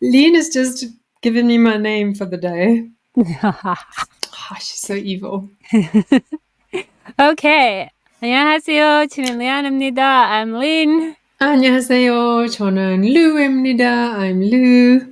Lean is just giving me my name for the day. She's so evil. Okay. 안녕하세요. 저는 리안입니다. I'm Lin. 안녕하세요. 저는 Lou입니다. I'm Lou.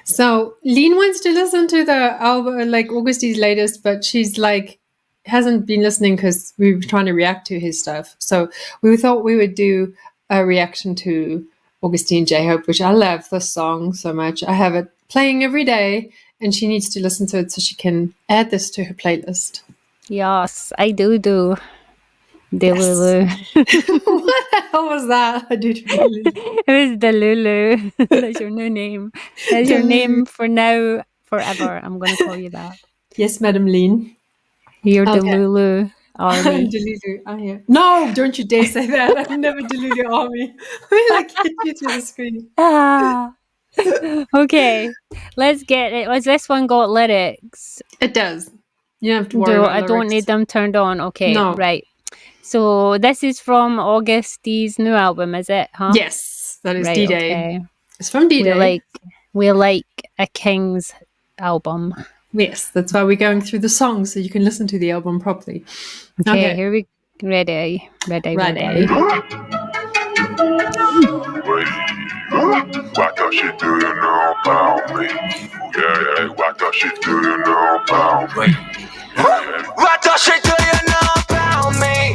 So Lean wants to listen to the album, like Augustine's latest, but she's like hasn't been listening because we were trying to react to his stuff. So we thought we would do a reaction to Augustine J-Hope, which I love this song so much. I have it playing every day, and she needs to listen to it so she can add this to her playlist. Yes, I do. Delulu. What the hell was that? I did really. It was Delulu. That's your new name. That's your name for now, forever. I'm going to call you that. Yes, Madam Lean. You're Delulu Army. Delulu. Oh, yeah. No, don't you dare say that. I'm never Delulu Army. I like hit you through the screen. Okay, let's get it. Has this one got lyrics? It does. You don't have to worry about I don't need them turned on. Okay, no. Right. So this is from Augustine's new album, is it? Huh? Yes, that is right, D-Day. Okay. It's from D-Day. We like a King's album. Yes, that's why we're going through the songs so you can listen to the album properly. Okay, here we ready. What the shit do you know about me? Yeah, what the shit do you know about me? What the shit do you know about me?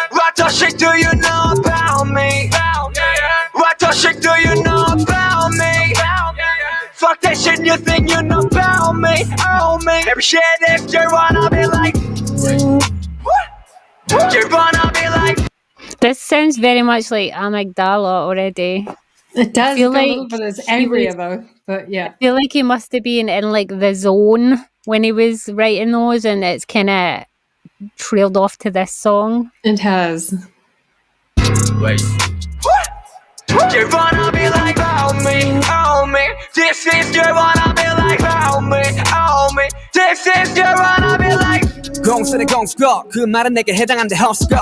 What the shit do you know about me? What the shit do you know about me? Fuck that shit you think you know about me? Oh me. Every shit if you wanna be like, you wanna be like. This sounds very much like Amygdala already. It does feel like a little bit as angrier though, but yeah. I feel like he must have been in like the zone when he was writing those, and it's kind of trailed off to this song. It has. Wait. You wanna be like, oh me. This is you wanna be like, oh me. This is you wanna be like. 공수래 공수고 그 말은 내게 해당한데 헛수고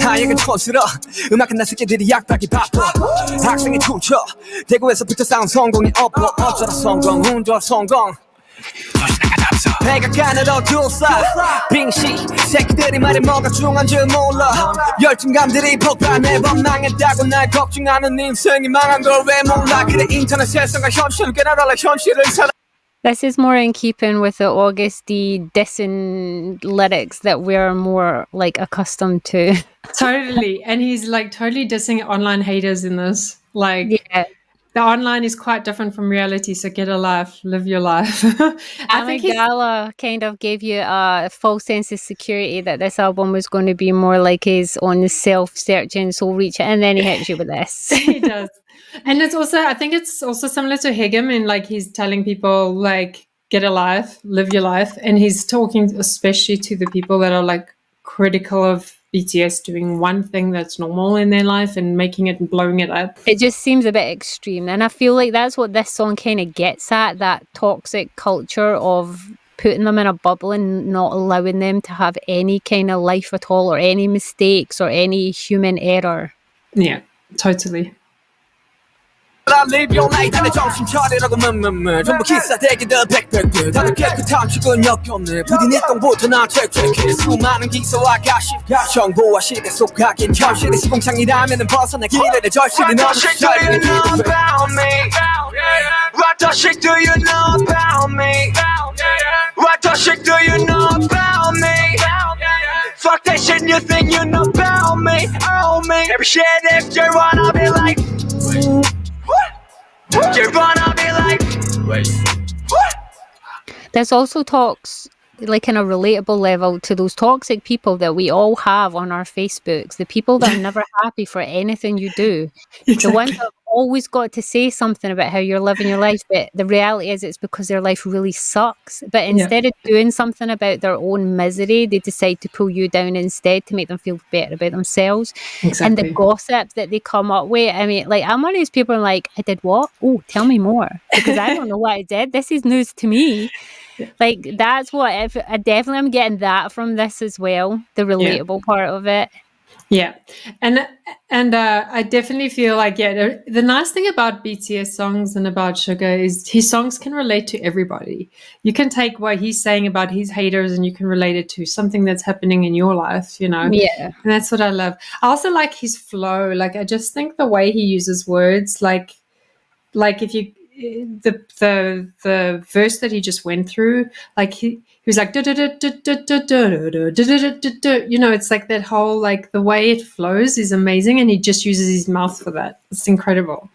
하얘가 촌스러 음악은 나 새끼들이 약박이 바빠 학생이 춤춰 대구에서부터 싸운 성공이 없어 어쩌라 성공 운전 성공 백악관으로 둘러싸 빙시 새끼들이 말에 뭐가 중요한 줄 몰라 열등감들이 폭발 매번 망했다고 날 걱정하는 인생이 망한 걸 왜 몰라 그래 인터넷 세상과 현실을 깨달아라 현실을 살아. This is more in keeping with the Augusty dissing lyrics that we're more like accustomed to. Totally. And he's like totally dissing online haters in this. Like, yeah. The online is quite different from reality, so get a life, live your life. I think Amygdala kind of gave you a false sense of security that this album was going to be more like his own self-searching, soul-reaching, and then he hits you with this. He does. And it's also, I think it's also similar to Hegem in like he's telling people like, get a life, live your life. And he's talking especially to the people that are like critical of BTS doing one thing that's normal in their life and making it and blowing it up. It just seems a bit extreme. And I feel like that's what this song kind of gets at, that toxic culture of putting them in a bubble and not allowing them to have any kind of life at all or any mistakes or any human error. Yeah, totally. I live your life 내 정신 차리라고 전부 기사대기들 백백들 다들 깨끗한 죽은 역겹네 부디 네 똥부터 나 퇴퇴해 수많은 기사와 가십 정보와 시대 속하긴 현실의 시공창이라면 벗어나 기대를 절실히 너는 잘 What the shit do you know about me? What the shit do you know about me? Fuck that shit you think you know about me? Oh me. Every shit if you wanna be like you're gonna be like, wait. This also talks like in a relatable level to those toxic people that we all have on our Facebooks, the people that are never happy for anything you do. Exactly. The ones that have always got to say something about how you're living your life, but the reality is it's because their life really sucks. But instead of doing something about their own misery, they decide to pull you down instead to make them feel better about themselves. Exactly. And the gossip that they come up with, I mean, like, I'm one of these people I'm like, I did what? Oh, tell me more. Because I don't know what I did. This is news to me. Like, that's what, I definitely am getting that from this as well, the relatable part of it. Yeah, and I definitely feel like the nice thing about BTS songs and about Sugar is his songs can relate to everybody. You can take what he's saying about his haters and you can relate it to something that's happening in your life, Yeah. And that's what I love. I also like his flow. Like I just think the way he uses words, like if you the verse that he just went through, like he was like it's like that whole like the way it flows is amazing, and he just uses his mouth for that. It's incredible.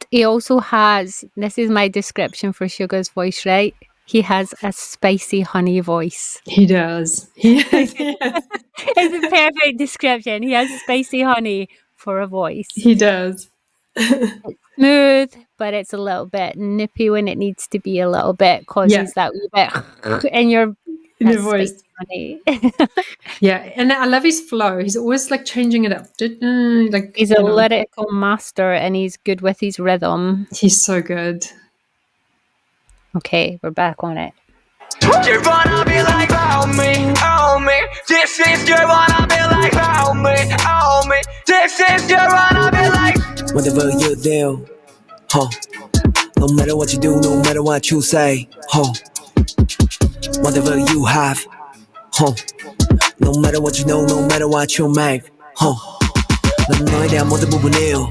He also has, this is my description for Sugar's voice, right? He has a spicy honey voice. He does. Yes. It's a perfect description. He has spicy honey for a voice. He does. It's smooth, but it's a little bit nippy when it needs to be a little bit, causes that wee bit in your voice. Honey. Yeah, and I love his flow. He's always like changing it up. Like he's a lyrical master, and he's good with his rhythm. He's so good. Okay, we're back on it. You wanna be like oh me. This is you wanna be like oh me. This is you wanna be like. Whatever you do, no matter what you do, no matter what you say, whatever you have, no matter what you know, no matter what you make, 난 너에 대한 모든 부분이에요.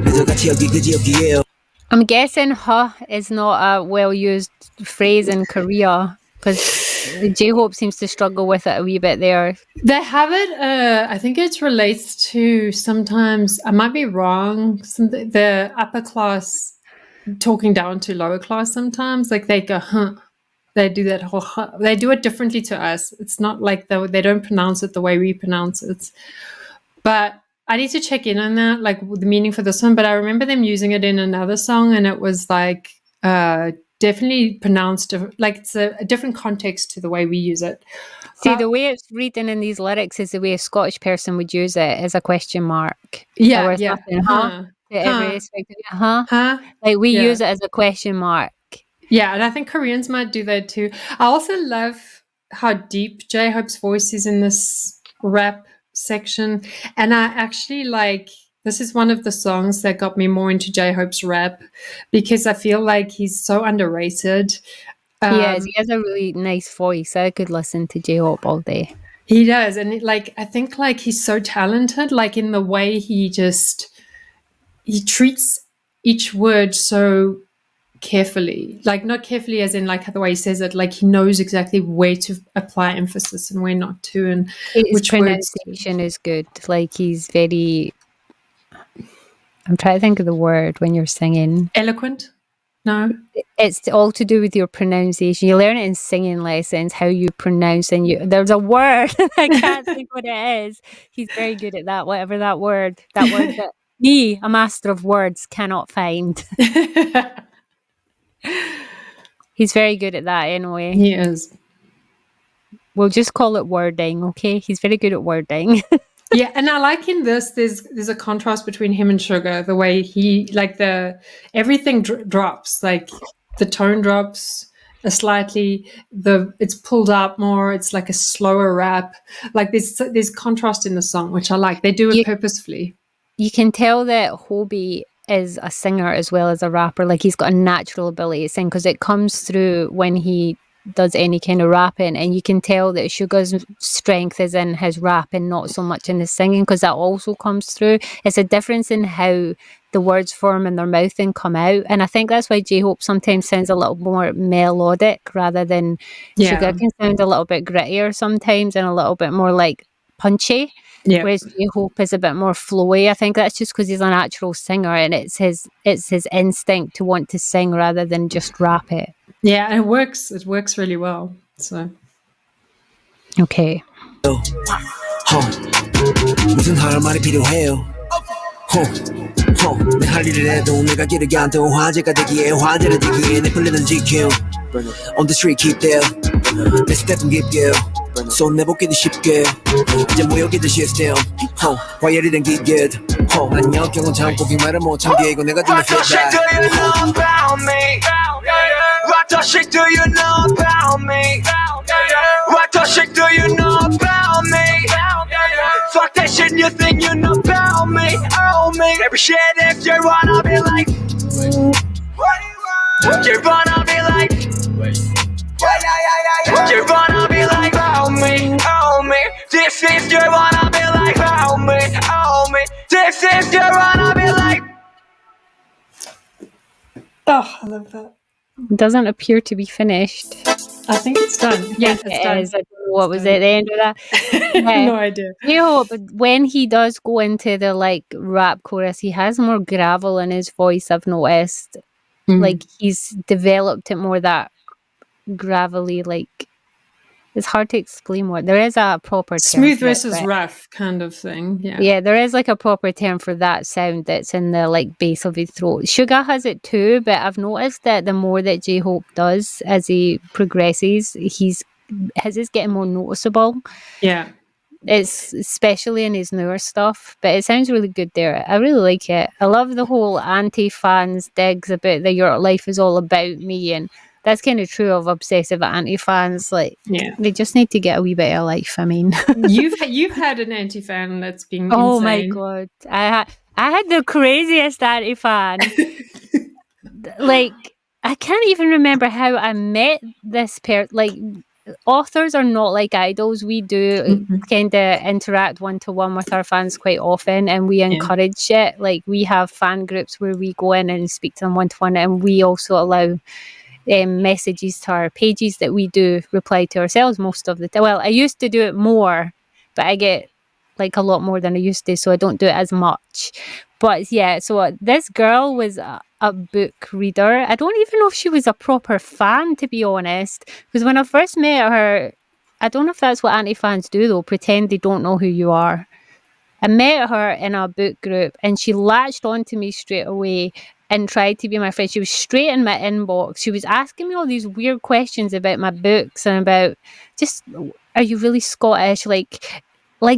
그저 같이 여기에요. I'm guessing is not a well-used phrase in Korea, because J-Hope seems to struggle with it a wee bit there. They have it, I think it relates to sometimes, I might be wrong, the upper class talking down to lower class sometimes, like they go, they do that whole, they do it differently to us. It's not like they don't pronounce it the way we pronounce it. But I need to check in on that, like the meaning for this one, but I remember them using it in another song, and it was like definitely pronounced, like it's a different context to the way we use it. See, the way it's written in these lyrics is the way a Scottish person would use it, as a question mark. Yeah, Like we use it as a question mark. Yeah, and I think Koreans might do that too. I also love how deep J-Hope's voice is in this rap section, and I actually this is one of the songs that got me more into J-Hope's rap, because I feel like he's so underrated. He has a really nice voice. I could listen to J-Hope all day. He does, and I think he's so talented, like in the way he treats each word so carefully, like not carefully as in like the way he says it, like he knows exactly where to apply emphasis and where not to, and his pronunciation is good. Like he's very, I'm trying to think of the word when you're singing. Eloquent? No, it's all to do with your pronunciation. You learn it in singing lessons, how you pronounce, and there's a word I can't think what it is. He's very good at that, whatever that word that me, a master of words, cannot find. He's very good at that anyway. He is. We'll just call it wording, okay? He's very good at wording. Yeah, and I like in this, there's a contrast between him and Sugar, the way he, like everything drops, like the tone drops slightly, it's pulled up more, it's like a slower rap. Like there's contrast in the song, which I like. They do it purposefully. You can tell that Hobie is a singer as well as a rapper. Like he's got a natural ability to sing, because it comes through when he does any kind of rapping, and you can tell that Sugar's strength is in his rap and not so much in his singing, because that also comes through. It's a difference in how the words form in their mouth and come out, and I think that's why J-Hope sometimes sounds a little more melodic rather than Sugar can sound a little bit grittier sometimes and a little bit more like punchy. Yeah. Whereas J-Hope is a bit more flowy. I think that's just because he's a natural singer, and it's his instinct to want to sing rather than just rap it. Yeah, and it works. It works really well. So okay. 무슨 할 말이 필요해요? 내 할 일을 해도 내가 길을 가도 화제가 되기에 화제를 되기에 내 플랜은 지켜. On the street keep there. 내 스텝은 깊게. 손 내보기도 쉽게. 이제 모여기도 시스템. 과열이 된 기계. 난 역경은 참고 빅말을 못 참게 이거 내가 주는 feedback. What the shit do you know about me? What the shit do you know about me? Baby shit if you wanna be like. You wanna be like. You wanna be like oh me. This is you wanna be like oh me. This is you wanna be like. Oh, I love that. It doesn't appear to be finished. I think it's done. Yeah, it's It done. is. I don't know what was done. at the end of that. Yeah. No idea. But when he does go into the like rap chorus, he has more gravel in his voice, I've noticed. Like he's developed it more that gravelly, like it's hard to explain what there is a proper term Smooth for it, versus but- rough kind of thing. Yeah. Yeah, there is like a proper term for that sound that's in the like base of his throat. Sugar has it too, but I've noticed that the more that J-Hope does as he progresses, his is getting more noticeable. Yeah. It's especially in his newer stuff, but it sounds really good there. I really like it. I love the whole anti-fans digs about that your life is all about me, and that's kind of true of obsessive anti-fans. Like, Yeah. they just need to get a wee bit of life. I mean, You've had an anti-fan that's been oh my insane. god, I had the craziest anti-fan. Like, I can't even remember how I met this pair. Like, authors are not like idols. We do kind of interact one-to-one with our fans quite often, and we encourage it. Like, we have fan groups where we go in and speak to them one-to-one, and we also allow messages to our pages that we do reply to ourselves most of the time. Well, I used to do it more, but I get like a lot more than I used to, so I don't do it as much. But yeah, so this girl was a book reader. I don't even know if she was a proper fan, to be honest, because when I first met her, I don't know if that's what anti-fans do though, pretend they don't know who you are. I met her in a book group and she latched onto me straight away and tried to be my friend. She was straight in my inbox. She was asking me all these weird questions about my books and about just, are you really Scottish? Like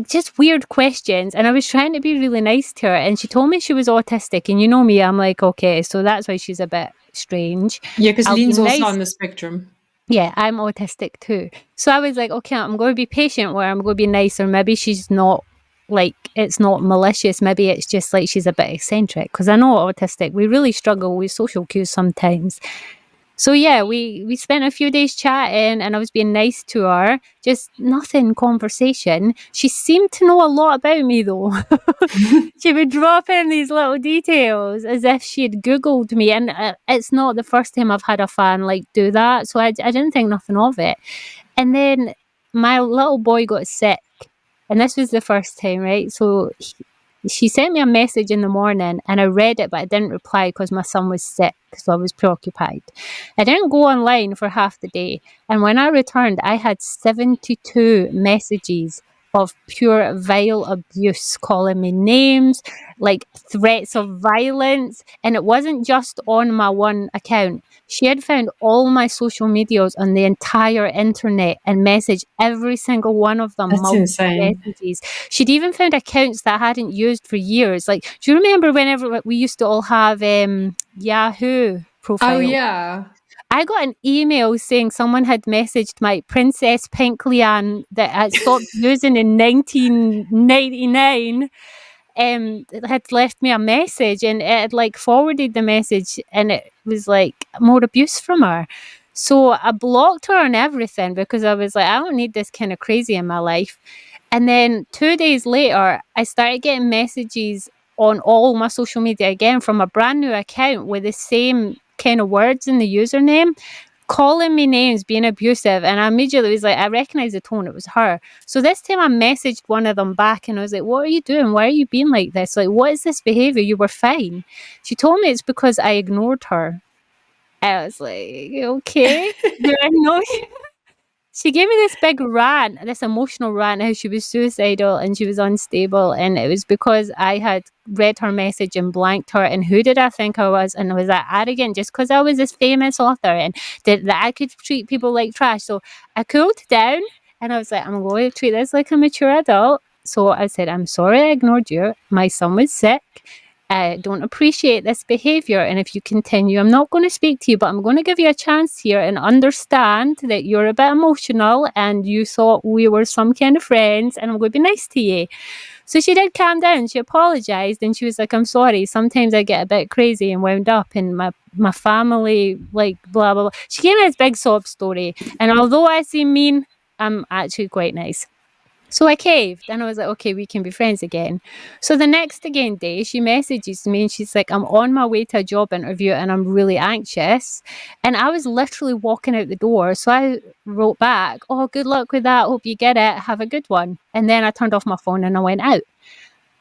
just weird questions. And I was trying to be really nice to her. And she told me she was autistic. And you know me, I'm like, okay, so that's why she's a bit strange. Yeah, because I'll be Lean's also nice. on the spectrum. Yeah, I'm autistic too. So I was like, okay, I'm going to be patient where I'm going to be nice, or maybe she's not, like, it's not malicious. Maybe it's just like she's a bit eccentric, because I know autistic, we really struggle with social cues sometimes. So yeah, we spent a few days chatting and I was being nice to her, just nothing conversation. She seemed to know a lot about me though. She would drop in these little details as if she had Googled me, and it's not the first time I've had a fan like do that, so I didn't think nothing of it. And then my little boy got sick, and this was the first time, right? So she sent me a message in the morning and I read it, but I didn't reply because my son was sick, so I was preoccupied. I didn't go online for half the day, and when I returned, I had 72 messages of pure vile abuse, calling me names, like threats of violence. And it wasn't just on my one account. She had found all my social medias on the entire internet and messaged every single one of them. That's multiple insane. messages. She'd even found accounts that I hadn't used for years. Like, do you remember whenever we used to all have Yahoo profiles? Oh, yeah. I got an email saying someone had messaged my Princess Pink Leanne that I stopped using in 1999. Had left me a message, and it had like forwarded the message, and it was like more abuse from her. So I blocked her on everything because I was like, I don't need this kind of crazy in my life. And then 2 days later, I started getting messages on all my social media again from a brand new account with the same kind of words in the username, calling me names, being abusive. And I immediately was like, I recognized the tone, it was her. So this time I messaged one of them back and I was like, what are you doing? Why are you being like this? Like, what is this behavior? You were fine. She told me it's because I ignored her. I was like, okay, do I know you? She gave me this big rant, this emotional rant, how she was suicidal and she was unstable. And it was because I had read her message and blanked her. And who did I think I was? And I was that arrogant just because I was this famous author and that I could treat people like trash. So I cooled down and I was like, I'm going to treat this like a mature adult. So I said, I'm sorry I ignored you. My son was sick. I don't appreciate this behavior. And if you continue, I'm not going to speak to you, but I'm going to give you a chance here and understand that you're a bit emotional and you thought we were some kind of friends, and I'm going to be nice to you. So she did calm down. She apologized and she was like, I'm sorry. Sometimes I get a bit crazy and wound up, and my family, like, blah, blah, blah. She gave me this big sob story. And although I seem mean, I'm actually quite nice. So I caved and I was like, okay, we can be friends again. So the next day, she messages me and she's like, I'm on my way to a job interview and I'm really anxious. And I was literally walking out the door. So I wrote back, oh, good luck with that. Hope you get it. Have a good one. And then I turned off my phone and I went out.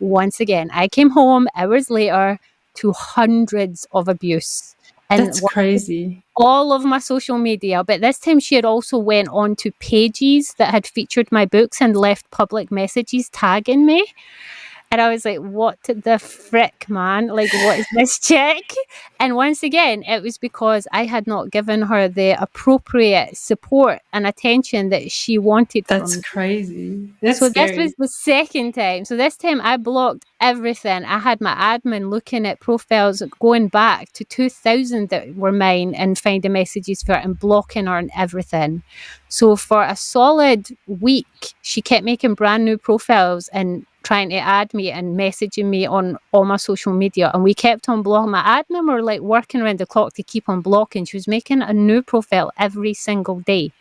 Once again, I came home hours later to hundreds of abuse. And That's crazy. all of my social media, but this time she had also went on to pages that had featured my books and left public messages tagging me. And I was like, what the frick, man? Like, what is this chick? And once again, it was because I had not given her the appropriate support and attention that she wanted from That's me. crazy. That's So scary. this was the second time. So this time I blocked everything. I had my admin looking at profiles going back to 2000 that were mine and finding messages for it and blocking her and everything. So for a solid week, she kept making brand new profiles and trying to add me and messaging me on all my social media. And we kept on blocking. My admin were like working around the clock to keep on blocking. She was making a new profile every single day.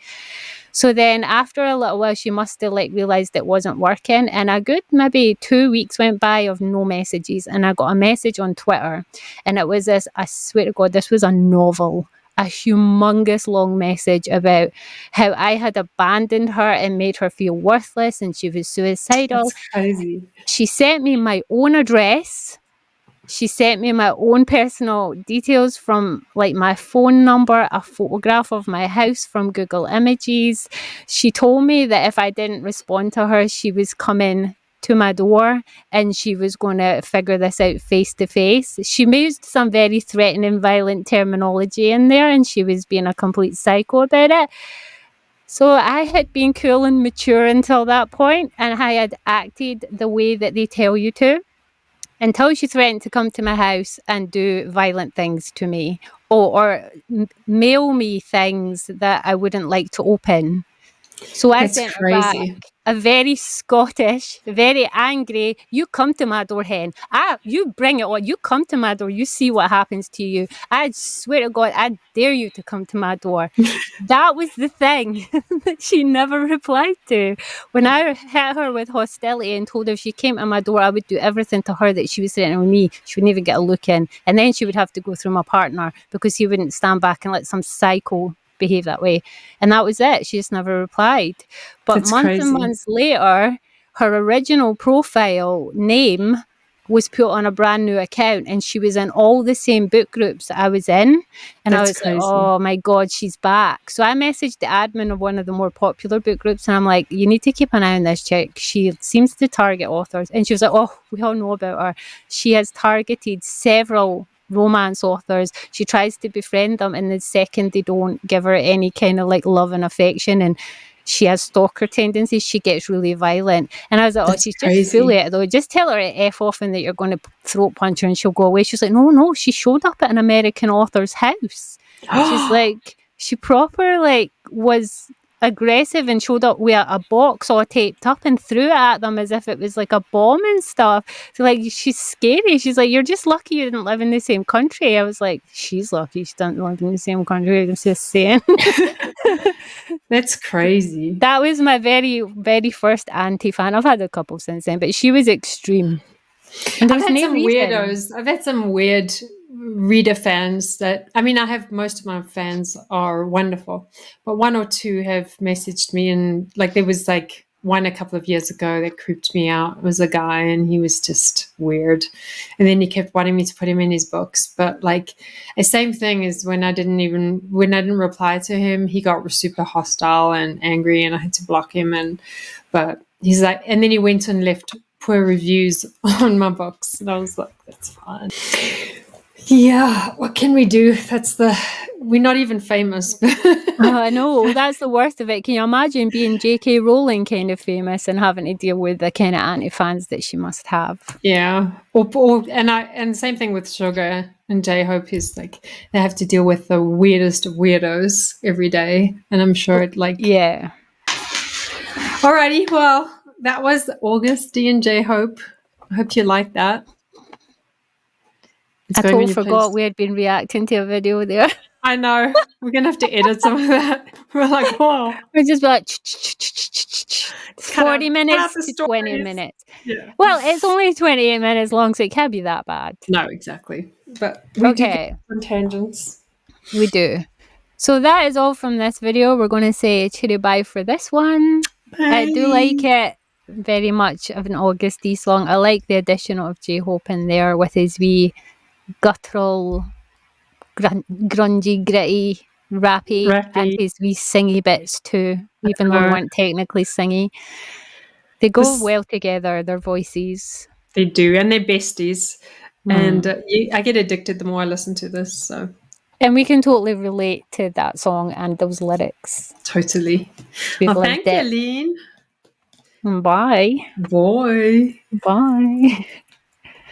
So then after a little while, she must have like realized it wasn't working. And a good maybe 2 weeks went by of no messages. And I got a message on Twitter. And it was this, I swear to God, this was a novel. A humongous long message about how I had abandoned her and made her feel worthless and she was suicidal. That's crazy. She sent me my own address. She sent me my own personal details from like my phone number, a photograph of my house from Google Images. She told me that if I didn't respond to her, she was coming to my door and she was going to figure this out face to face. She used some very threatening, violent terminology in there and she was being a complete psycho about it. So I had been cool and mature until that point, and I had acted the way that they tell you to, until she threatened to come to my house and do violent things to me or mail me things that I wouldn't like to open. So I That's sent her crazy. back a very Scottish, very angry, you come to my door, hen. You bring it on. You come to my door. You see what happens to you. I swear to God, I dare you to come to my door. That was the thing that she never replied to. When I hit her with hostility and told her if she came to my door, I would do everything to her that she was threatening with me. She wouldn't even get a look in. And then she would have to go through my partner because he wouldn't stand back and let some psycho behave that way. And that was it. She just never replied. But That's months crazy. and months later, her original profile name was put on a brand new account and she was in all the same book groups that I was in. And That's I was crazy. like, oh my God, she's back. So I messaged the admin of one of the more popular book groups and I'm like, you need to keep an eye on this chick. She seems to target authors. And she was like, oh, we all know about her. She has targeted several romance authors. She tries to befriend them, and the second they don't give her any kind of like love and affection, and she has stalker tendencies, she gets really violent. And I was like, oh, That's she's crazy. just fully it though. Just tell her to F off and that you're going to throat punch her and she'll go away. She's like, no, she showed up at an American author's house. She's like, she proper like was aggressive and showed up with a box all taped up and threw it at them as if it was like a bomb and stuff. So like, she's scary. She's like, you're just lucky you didn't live in the same country. I was like, she's lucky she doesn't live in the same country. I'm just saying. That's crazy. That was my very, very first anti-fan. I've had a couple since then, but she was extreme. And I've there's had no some reason. weirdos. I've had some weird reader fans that, I mean, I have most of my fans are wonderful, but one or two have messaged me, and like there was like one a couple of years ago that creeped me out. It was a guy and he was just weird. And then he kept wanting me to put him in his books. But like the same thing is when I didn't reply to him, he got super hostile and angry and I had to block him. But he's like, and then he went and left poor reviews on my books. And I was like, that's fine. Yeah, what can we do? we're not even famous. I know, that's the worst of it. Can you imagine being J.K. Rowling kind of famous and having to deal with the kind of anti-fans that she must have? Yeah, and same thing with Sugar and J-Hope is like they have to deal with the weirdest of weirdos every day, and I'm sure it like. Yeah. Alrighty, well, that was Augusty and J-Hope. I hope you like that. It's I going totally really forgot pleased. we had been reacting to a video there. I know. We're gonna have to edit some of that. We're like, whoa. We're just like Cut 40 out minutes the to 20 stories. minutes. Yeah. Well, it's only 28 minutes long, so it can't be that bad. No, exactly. But we do Okay. get some tangents. We do. So that is all from this video. We're going to say cheerio bye for this one. I do like it very much of an Augusty song. I like the addition of J-Hope in there with his wee guttural, grungy, gritty, rappy, and Rappy. his wee singy bits too, even though they know. weren't technically singy. They go This- well together, their voices. They do, and they're besties. And I get addicted the more I listen to this. So And we can totally relate to that song and those lyrics. totally. We've Well, lived thank you, it. Lean. Bye. Boy. Bye.